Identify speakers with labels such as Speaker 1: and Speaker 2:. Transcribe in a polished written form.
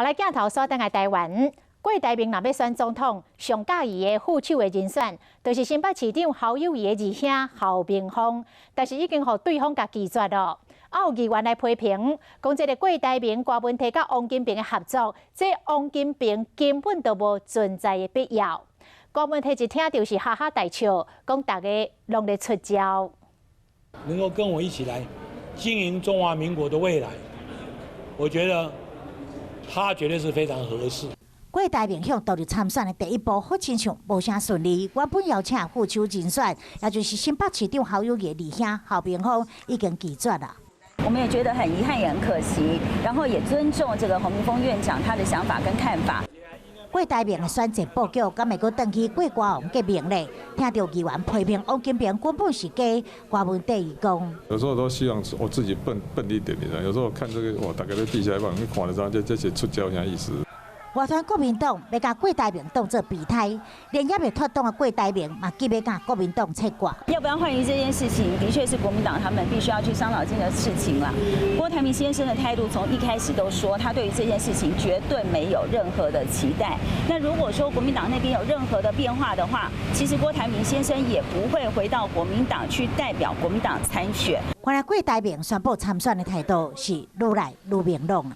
Speaker 1: 后来镜头锁定在台湾，郭台铭若要选总统，上介意的副手的人选，就是新北市长侯友宜的二兄侯明峰，但是已经互对方甲拒绝了。有议员来批评，讲这个郭台铭专门提甲王金平的合作，这王金平根本就无存在的必要。专门提一听就是哈哈大笑，讲大家拢在出招。
Speaker 2: 能够跟我一起来经营中华民国的未来，我觉得他绝对是非常合适。
Speaker 3: 郭台铭向独立参选的第一步好亲像无啥顺利，原本邀请副手人选，也就是新北市长侯友宜的二兄侯明峰已经拒绝了。
Speaker 4: 我们也觉得很遗憾，也很可惜，然后也尊重这个侯明峰院长他的想法跟看法。
Speaker 3: 郭台铭的选战布局，敢会阁登去郭国王革命呢？听到议员批评王金平根本是假，官文第一讲。
Speaker 5: 有时候都希望我自己笨一点，你知道？有时候看这个，哇，大家在地下帮你看得上，这些出招啥意思？
Speaker 3: 外传国民党要甲郭台铭当作备胎，连也未脱党的郭台铭嘛，急要甲国民党切割。
Speaker 4: 要不要换瑜这件事情，的确是国民党他们必须要去伤脑筋的事情了。郭台铭先生的态度从一开始都说，他对于这件事情绝对没有任何的期待。那如果说国民党那边有任何的变化的话，其实郭台铭先生也不会回到国民党去代表国民党参选。
Speaker 3: 原来郭台铭宣布参选的态度是愈来愈明朗了。